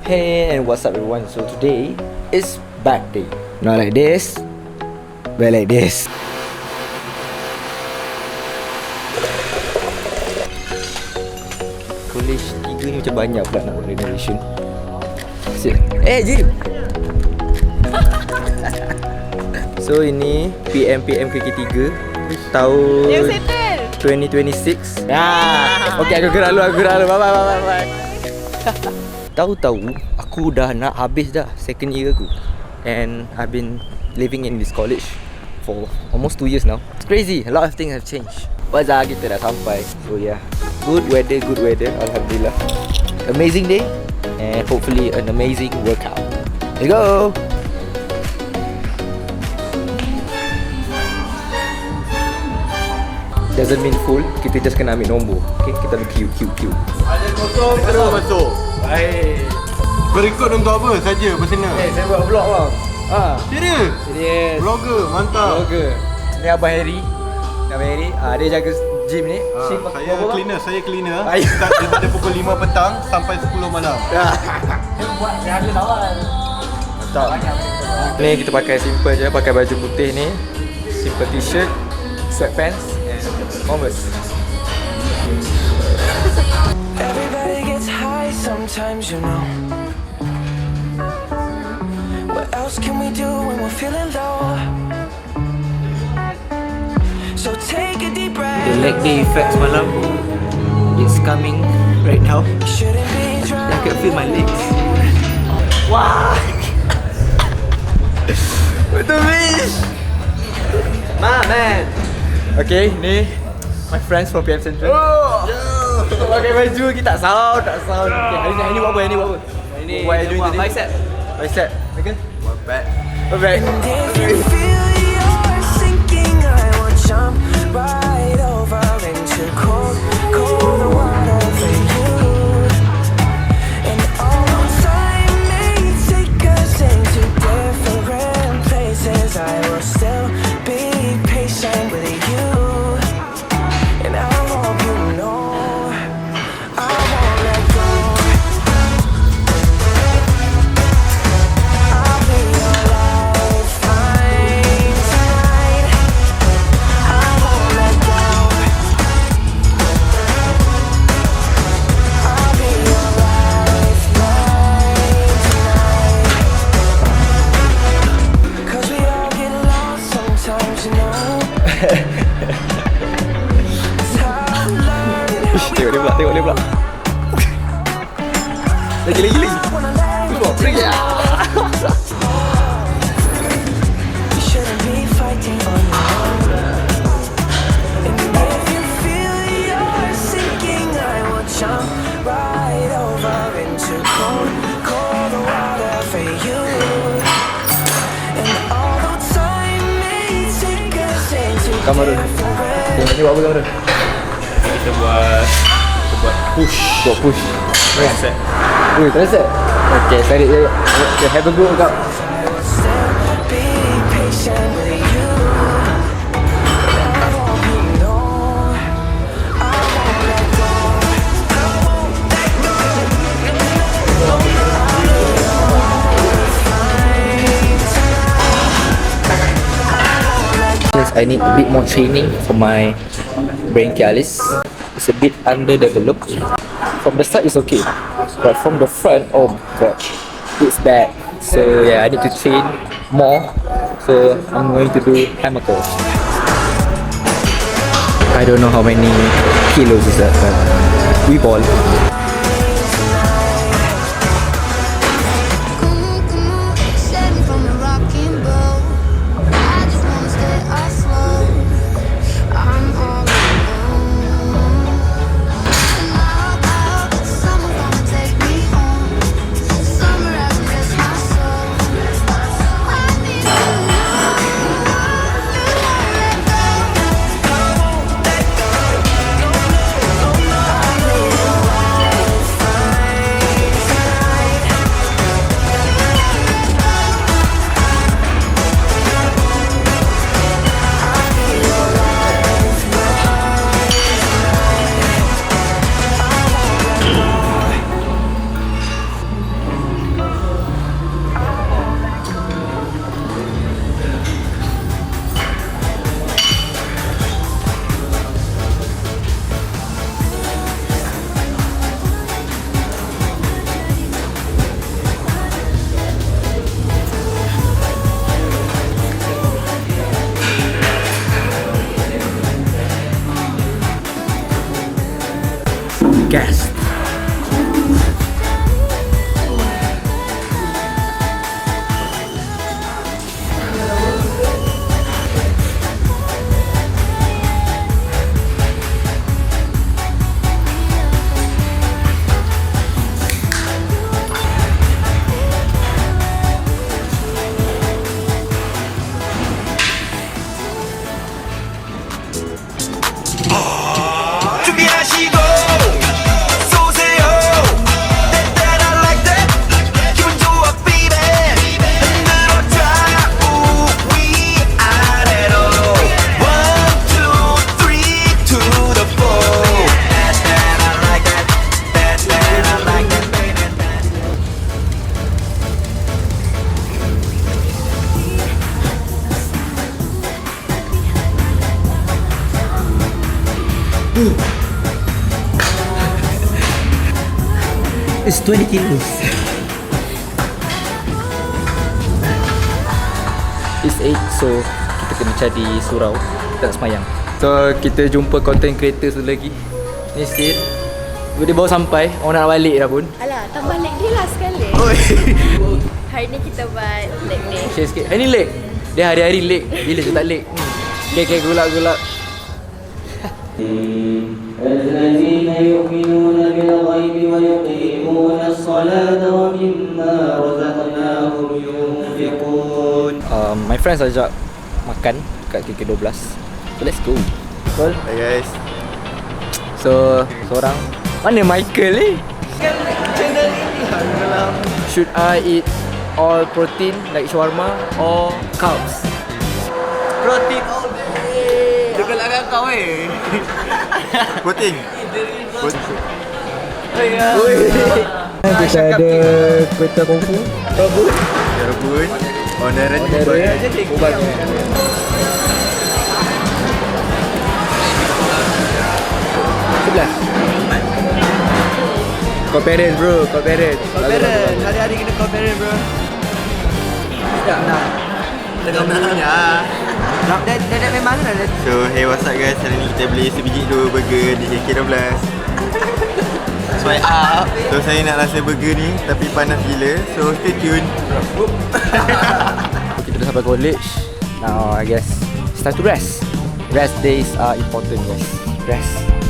Hey, and what's up everyone? So today is back day. Not like this, but like this. College 3 ni macam banyak pula nak renovation. Jim! So ini PM KK3 tahun 2026. Okay, aku gerak dulu. Bye. Tahu-tahu aku dah nak habis dah second year aku. And I've been living in this college for almost 2 years now. It's crazy, a lot of things have changed. Bazar kita dah sampai. So yeah, good weather, alhamdulillah. Amazing day and hopefully an amazing workout. Let's go. Doesn't mean full, kita just kena ambil nombor. Okay, kita ambil Q. Ada kosong terus masuk. Baik. Berikut untuk apa saja personal? Saya buat vlog bang. Serius? Vlogger, mantap. Ni Abang Harry. Dia jaga gym ni. Saya cleaner. Daripada pukul 5 petang sampai 10 malam. Buat jaga lawan. Mantap. Ni kita pakai simple je, pakai baju putih ni. Simple t-shirt, sweatpants and Converse. Everybody gets high sometimes, you know. What else can we do when we're feeling low? So take a deep breath. The leg day effect semalam is coming right now. Shouldn't be I can feel my driving. legs. Wow! What the fish? Man. Okay, ni my friends from PM Central. Pakai baju kita tak sound. Okay, hari ni buat apa? Ini bicep. Megan? Buat back. And if you feel you're sinking, I will jump right over into cold water for you. And although time may take us into different places, I will still be patient with you. And I hope you know I won't let go. I'll be your lifeline tonight. I won't let go. I'll be your lifeline tonight. 'Cause we all get lost sometimes, you know. It's how I learn how we Tengok dia pula. Lagi. wanna let Pergi. You shouldn't be fighting on your own. And if you feel you're sinking, I will jump right over into cold water for you. And although time may take us into Kamarun. different Ni buat apa Kamarun? Kita buat push. Buat push. Reset. Terasa? Okay, tarik je. Okay, have a go kau. be patient with you. And I hope you know I won't let go. I won't let go. I'll be your lifeline tonight. I won't let go. Yes, I need a bit more training for my brachialis. It's a bit underdeveloped. From the side it's okay, but from the front, oh my god, it's bad. So yeah, I need to train more. So I'm going to do hammer curls. I don't know how many kilos is that, but we ball. Saving from the rocking boat. I just wanna stay afloat. I'm all alone. And I hope that summer gonna take me home. Summer hasn't kissed my soul. I need you. You won't let go. It's 20 kilos. It's 8, so kita kena cari surau tak semayang. So kita jumpa content creator satu lagi. Ni Sid. Dia baru sampai, orang nak balik dah pun. Alah, tambah leg dia lah sekali. Hari ni kita buat leg day. Share sikit. Ni leg. Dia hari-hari leg. Bila je tak leg. Okay, gulak-gulak. الذين يؤمنون بالغيب ويقيمون الصلاة ومما رزقناهم ينفقون. My friends ajak makan kat KK12. So let's go. Cool. Hey guys. So seorang. Mana Michael ni? Should I eat all protein like shawarma or carbs? Protein all day. Dia gelakkan kau Protein. Kita ada kueta kungfu, rebus, Rebun. Onaran. ubahnya. Sebelah. Co-parent bro, co-parent. Hari-hari kena co-parent bro. Tak nak. Tengah menanya. Dah memang lah. So hey what's up guys, hari ni kita beli sebiji 2 burger di KK12. Swipe up. So saya nak rasa burger ni tapi panas gila. So stay tune. Kita dah sampai college. Now I guess it's time to rest. Rest days are important guys. Rest.